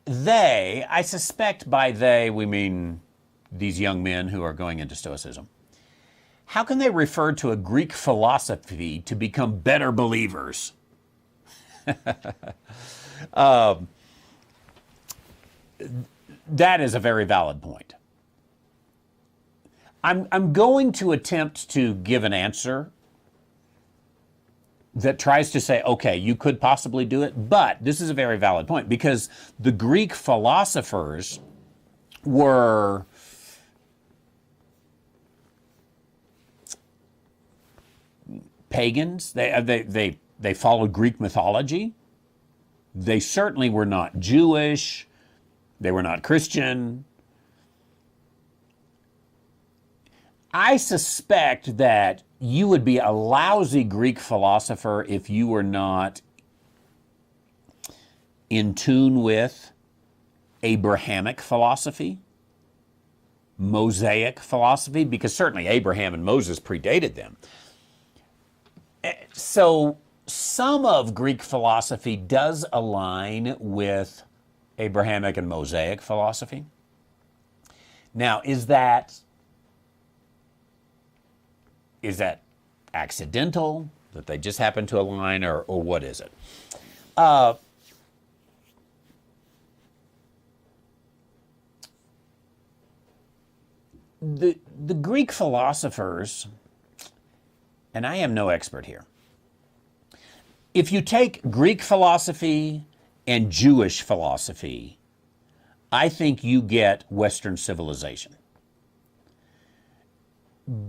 they, I suspect by they we mean these young men who are going into Stoicism, how can they refer to a Greek philosophy to become better believers? That is a very valid point. I'm going to attempt to give an answer that tries to say, okay, you could possibly do it, but this is a very valid point, because the Greek philosophers were pagans. They followed Greek mythology. They certainly were not Jewish. They were not Christian. I suspect that you would be a lousy Greek philosopher if you were not in tune with Abrahamic philosophy, Mosaic philosophy, because certainly Abraham and Moses predated them. So some of Greek philosophy does align with Abrahamic and Mosaic philosophy. Now, is that accidental, that they just happen to align, or what is it? The Greek philosophers, and I am no expert here, if you take Greek philosophy and Jewish philosophy, I think you get Western civilization.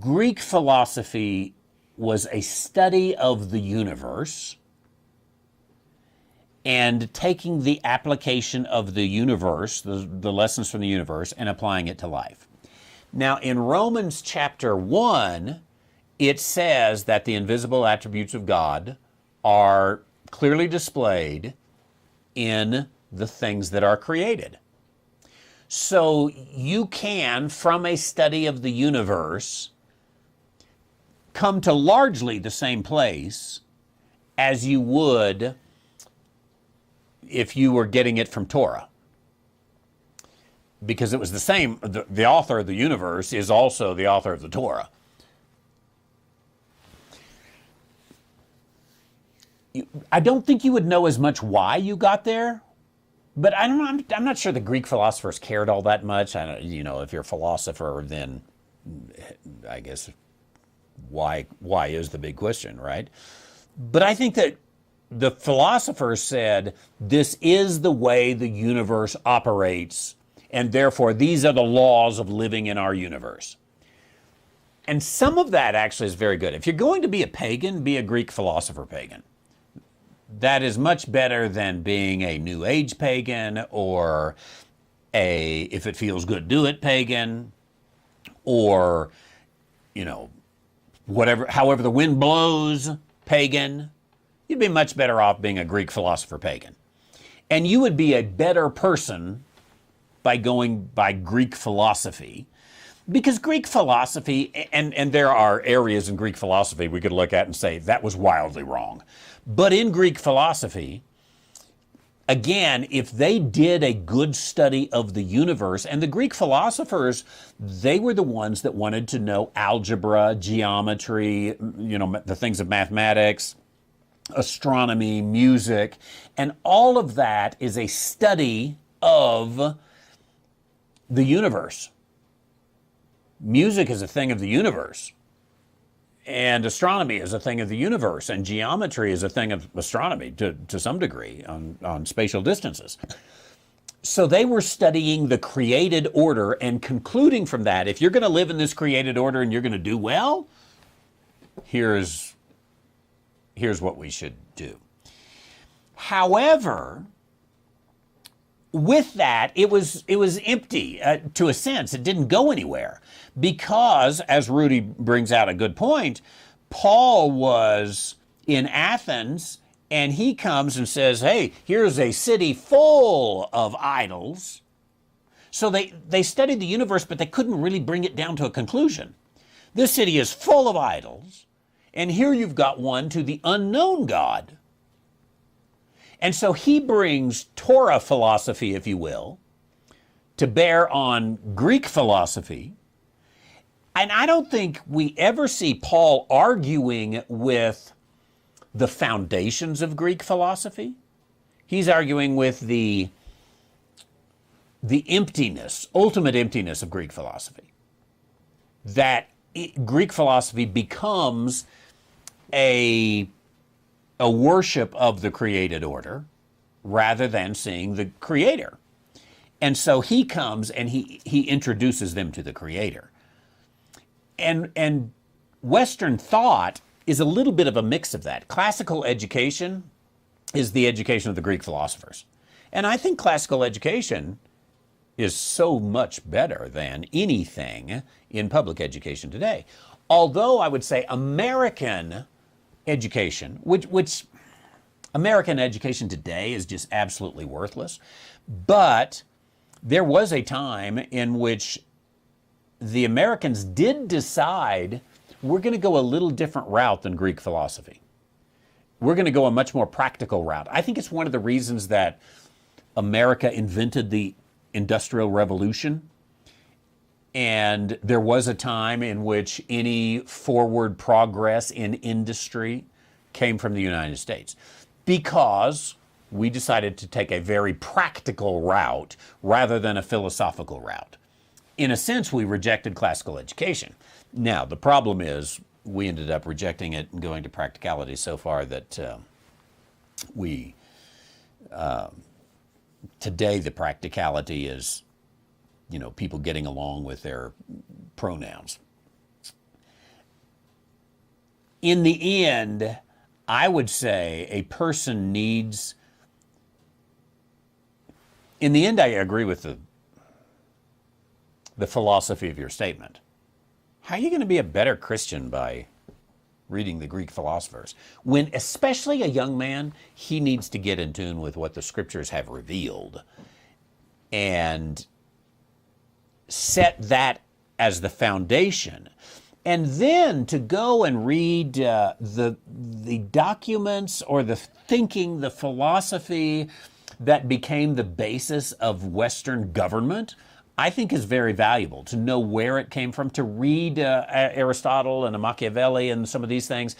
Greek philosophy was a study of the universe and taking the application of the universe, the lessons from the universe, and applying it to life. Now, in Romans chapter 1, it says that the invisible attributes of God are clearly displayed in the things that are created. So you can, from a study of the universe, come to largely the same place as you would if you were getting it from Torah. Because it was the same, the author of the universe is also the author of the Torah. I don't think you would know as much why you got there, but I'm not sure the Greek philosophers cared all that much. I don't, if you're a philosopher, then I guess why is the big question, right? But I think that the philosophers said this is the way the universe operates, and therefore these are the laws of living in our universe. And some of that actually is very good. If you're going to be a pagan, be a Greek philosopher pagan. That is much better than being a New Age pagan, or a if it feels good, do it pagan, or, however the wind blows pagan. You'd be much better off being a Greek philosopher pagan. And you would be a better person by going by Greek philosophy. Because Greek philosophy, and there are areas in Greek philosophy we could look at and say that was wildly wrong. But in Greek philosophy, again, if they did a good study of the universe, and the Greek philosophers, they were the ones that wanted to know algebra, geometry, the things of mathematics, astronomy, music, and all of that is a study of the universe. Music is a thing of the universe, and astronomy is a thing of the universe, and geometry is a thing of astronomy to some degree on spatial distances. So they were studying the created order and concluding from that, if you're going to live in this created order and you're going to do well, here's what we should do. However, with that, it was empty to a sense. It didn't go anywhere because, as Rudy brings out a good point, Paul was in Athens and he comes and says, hey, here's a city full of idols. So they studied the universe, but they couldn't really bring it down to a conclusion. This city is full of idols, and here you've got one to the unknown God. And so he brings Torah philosophy, if you will, to bear on Greek philosophy. And I don't think we ever see Paul arguing with the foundations of Greek philosophy. He's arguing with the emptiness, ultimate emptiness of Greek philosophy. That Greek philosophy becomes a worship of the created order rather than seeing the creator. And so he comes and he introduces them to the creator. And Western thought is a little bit of a mix of that. Classical education is the education of the Greek philosophers. And I think classical education is so much better than anything in public education today. Although I would say American education, which American education today is just absolutely worthless. But there was a time in which the Americans did decide we're going to go a little different route than Greek philosophy. We're going to go a much more practical route. I think it's one of the reasons that America invented the Industrial Revolution. And there was a time in which any forward progress in industry came from the United States, because we decided to take a very practical route rather than a philosophical route. In a sense, we rejected classical education. Now, the problem is we ended up rejecting it and going to practicality so far that today the practicality is, people getting along with their pronouns. In the end, I would say a person needs, in the end, I agree with the philosophy of your statement. How are you going to be a better Christian by reading the Greek philosophers? When, especially a young man, he needs to get in tune with what the scriptures have revealed and set that as the foundation. And then to go and read the documents or the thinking, the philosophy that became the basis of Western government, I think is very valuable. To know where it came from, to read Aristotle and Machiavelli and some of these things,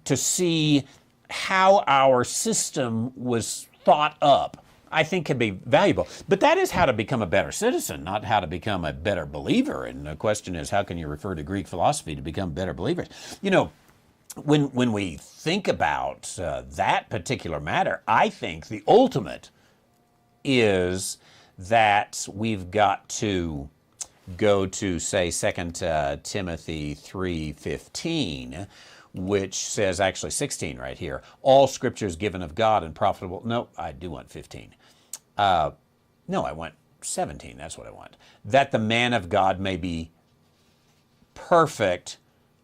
to see how our system was thought up, I think can be valuable. But that is how to become a better citizen, not how to become a better believer. And the question is, how can you refer to Greek philosophy to become better believers? When we think about that particular matter, I think the ultimate is that we've got to go to, say, 2 Timothy 3:15, which says, actually 16 right here, all scripture is given of God and profitable. No, I do want 15. No, I want 17. That's what I want. That the man of God may be perfect,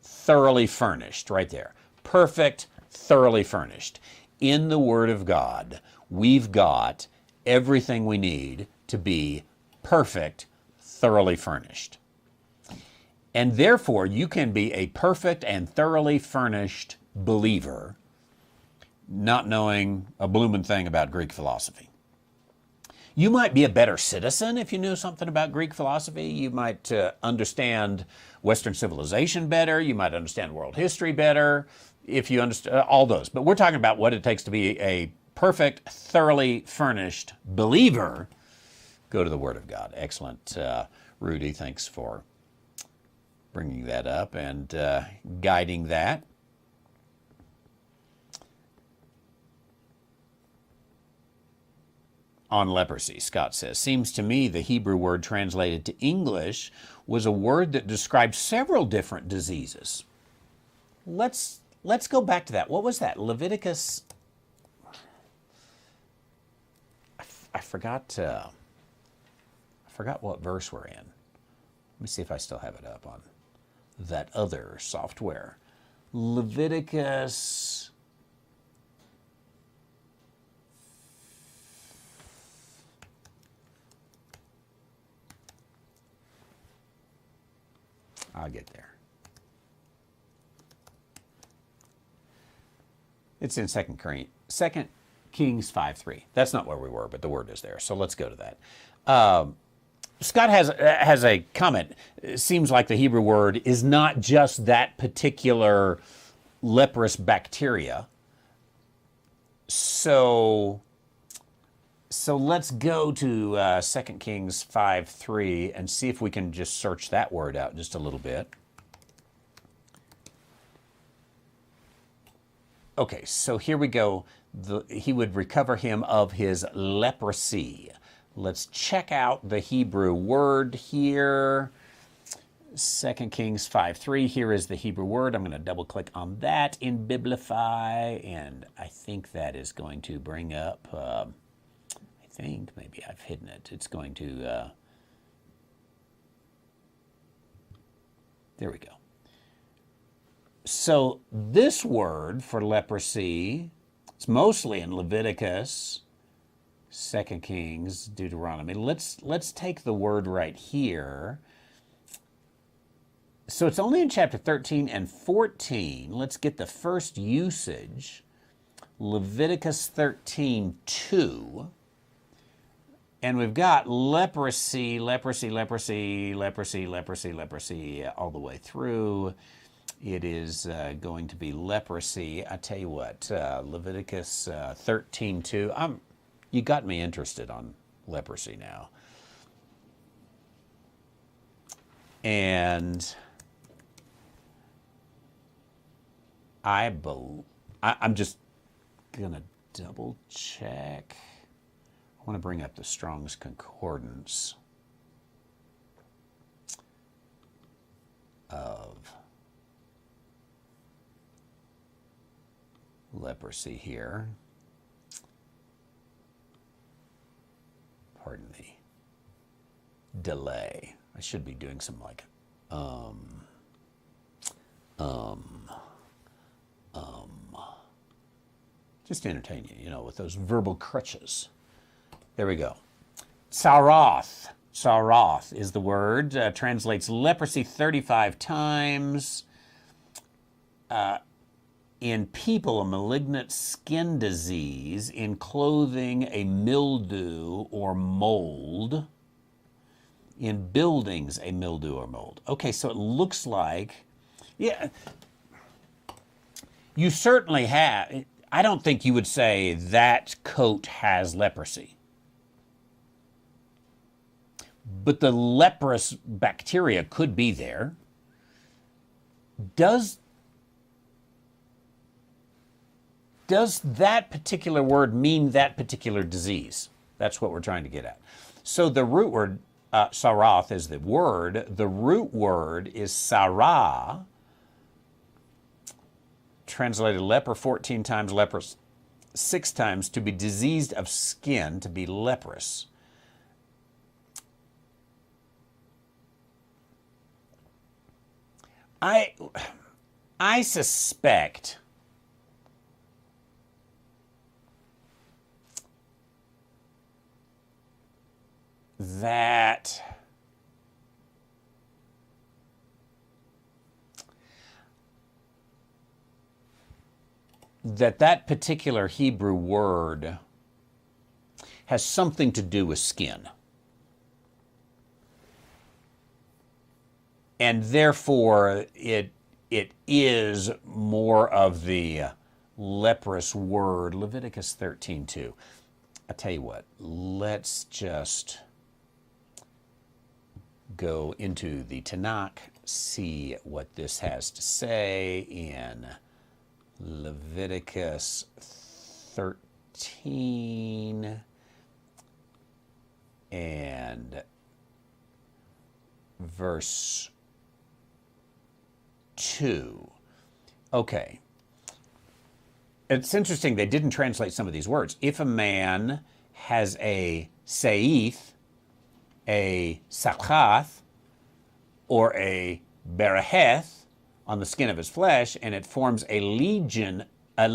thoroughly furnished, right there. Perfect, thoroughly furnished. In the Word of God, we've got everything we need to be perfect, thoroughly furnished. And therefore, you can be a perfect and thoroughly furnished believer, not knowing a blooming thing about Greek philosophy. You might be a better citizen if you knew something about Greek philosophy. You might understand Western civilization better. You might understand world history better if you understand all those. But we're talking about what it takes to be a perfect, thoroughly furnished believer. Go to the Word of God. Excellent, Rudy. Thanks for bringing that up and guiding that. On leprosy, Scott says, seems to me the Hebrew word translated to English was a word that described several different diseases. Let's go back to that. What was that? Leviticus. I forgot what verse we're in. Let me see if I still have it up on that other software. Leviticus. I'll get there. It's in 2 Kings 5:3. That's not where we were, but the word is there. So let's go to that. Scott has a comment. It seems like the Hebrew word is not just that particular leprous bacteria. So let's go to 2 Kings 5:3 and see if we can just search that word out just a little bit. Okay, so here we go. He would recover him of his leprosy. Let's check out the Hebrew word here. 2 Kings 5:3. Here is the Hebrew word. I'm going to double click on that in Biblify, and I think that is going to bring up, I think maybe I've hidden it. It's going to, there we go. So this word for leprosy, it's mostly in Leviticus, 2 Kings, Deuteronomy. Let's take the word right here. So it's only in chapter 13 and 14. Let's get the first usage. Leviticus 13:2. And we've got leprosy, leprosy, leprosy, leprosy, leprosy, leprosy all the way through. It is going to be leprosy. I tell you what, Leviticus 13:2. You got me interested on leprosy now. And I'm just going to double check. I want to bring up the Strong's Concordance of leprosy here. Pardon the delay. I should be doing some like just to entertain you, you know, with those verbal crutches. There we go. Saroth. Saroth is the word. Translates leprosy 35 times. In people, a malignant skin disease. In clothing, a mildew or mold. In buildings, a mildew or mold. Okay, so it looks like, yeah, you certainly have. I don't think you would say that coat has leprosy. But the leprous bacteria could be there. Does that particular word mean that particular disease? That's what we're trying to get at. So the root word, saroth is the word. The root word is sarah, translated leper 14 times, leprous 6 times, to be diseased of skin, to be leprous. I suspect that that particular Hebrew word has something to do with skin. And therefore, it is more of the leprous word. Leviticus 13:2. I tell you what, let's just go into the Tanakh, see what this has to say in Leviticus 13 and verse 2. Okay. It's interesting, they didn't translate some of these words. If a man has a seith, a sachath, or a beraheth on the skin of his flesh, and it forms a lesion, of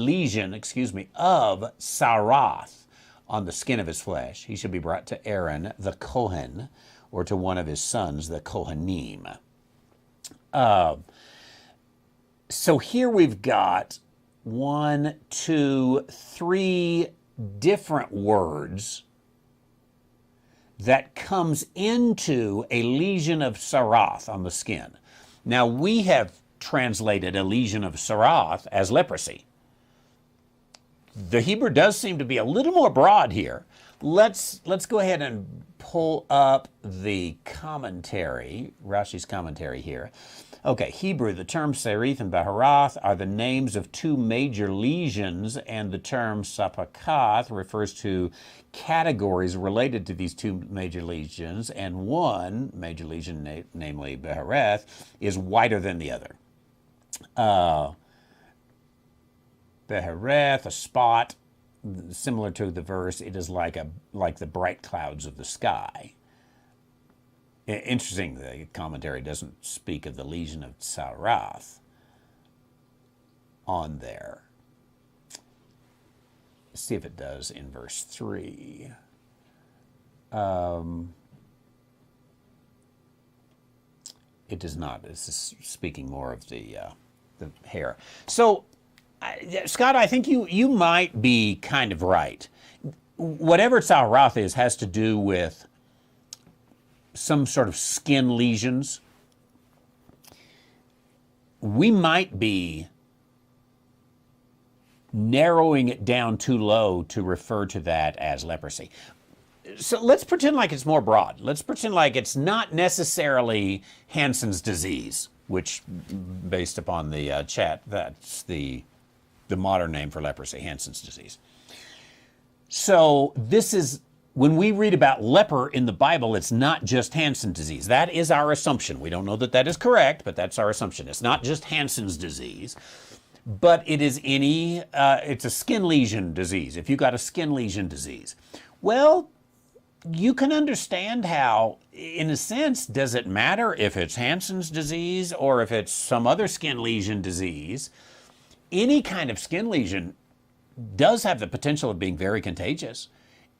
saroth on the skin of his flesh, he shall be brought to Aaron, the Kohen, or to one of his sons, the Kohanim. So here we've got 1, 2, 3 different words that comes into a lesion of saroth on the skin. Now we have translated a lesion of saroth as leprosy. The Hebrew does seem to be a little more broad here. Let's go ahead and pull up the commentary, Rashi's commentary here. Okay, Hebrew, the terms serith and beharath are the names of 2 major lesions, and the term sapakath refers to categories related to these 2 major lesions, and one major lesion, namely behareth, is whiter than the other. Behareth, a spot, similar to the verse, it is like the bright clouds of the sky. Interesting, the commentary doesn't speak of the lesion of Saroth on there. Let's see if it does in verse 3. It does not. This is speaking more of the hair. So Scott, I think you might be kind of right. Whatever Tsaharath is has to do with some sort of skin lesions. We might be narrowing it down too low to refer to that as leprosy. So let's pretend like it's more broad. Let's pretend like it's not necessarily Hansen's disease, which, based upon the chat, that's the modern name for leprosy, Hansen's disease. So this is, when we read about leper in the Bible, it's not just Hansen's disease. That is our assumption. We don't know that that is correct, but that's our assumption. It's not just Hansen's disease, but it is it's a skin lesion disease. If you got a skin lesion disease, well, you can understand how, in a sense, does it matter if it's Hansen's disease or if it's some other skin lesion disease? Any kind of skin lesion does have the potential of being very contagious.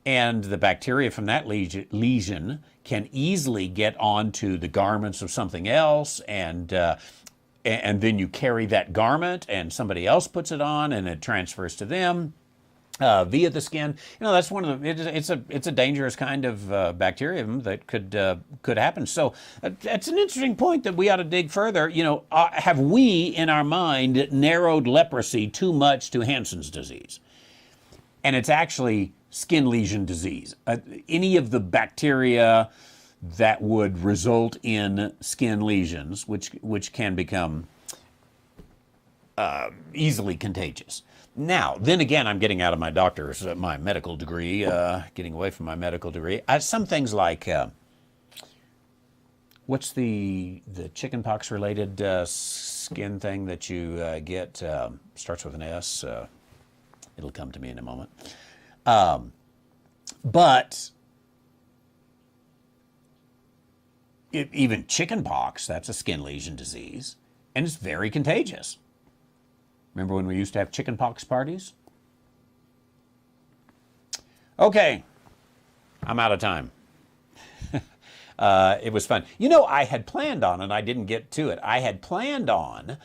And the bacteria from that lesion can easily get onto the garments of something else, and then you carry that garment and somebody else puts it on and it transfers to them via the skin. That's one of the, it's a dangerous kind of bacterium that could happen. So that's an interesting point that we ought to dig further. Have we in our mind narrowed leprosy too much to Hansen's disease? And it's actually skin lesion disease. Any of the bacteria that would result in skin lesions, which can become easily contagious. Now, then again, I'm getting out of my medical degree, getting away from my medical degree. Some things like, what's the chickenpox related skin thing that you get? Starts with an S. It'll come to me in a moment. But even chickenpox, that's a skin lesion disease, and it's very contagious. Remember when we used to have chickenpox parties? Okay, I'm out of time. It was fun. I had planned on, and I didn't get to it, I had planned on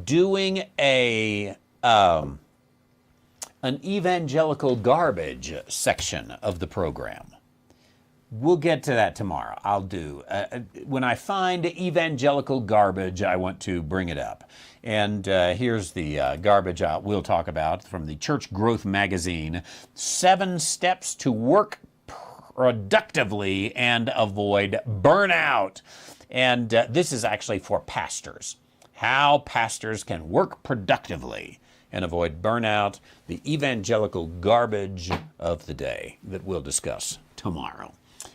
doing an evangelical garbage section of the program. We'll get to that tomorrow. I'll do. When I find evangelical garbage, I want to bring it up. And here's the garbage we'll talk about from the Church Growth Magazine. 7 steps to work productively and avoid burnout. And this is actually for pastors. How pastors can work productively and avoid burnout. The evangelical garbage of the day that we'll discuss tomorrow.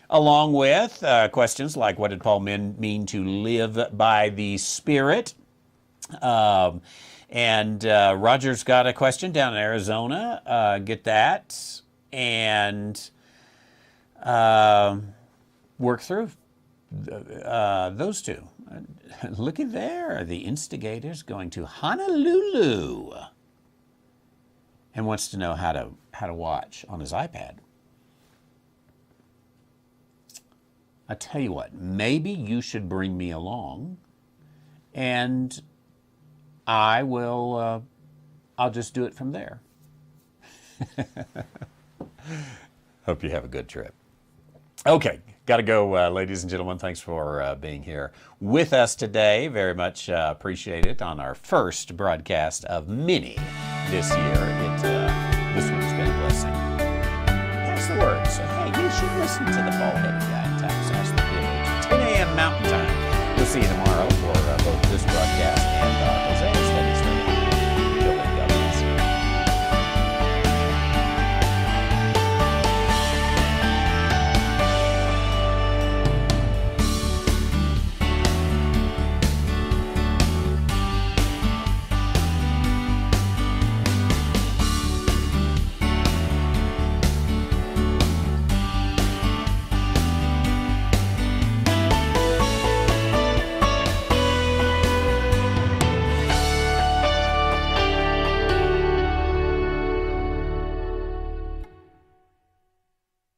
Along with questions like, what did Paul mean to live by the Spirit? And Roger's got a question down in Arizona. Get that. And work through those two. Looky there, the instigator's going to Honolulu and wants to know how to watch on his iPad. I tell you what, maybe you should bring me along, and I'll just do it from there. Hope you have a good trip. Okay, got to go, ladies and gentlemen. Thanks for being here with us today. Very much appreciate it on our first broadcast of many this year. This one's been a blessing. That's the word. So, hey, you should listen to the bald-headed guy in Texas, the 10 a.m. Mountain Time. We'll see you tomorrow for both this broadcast and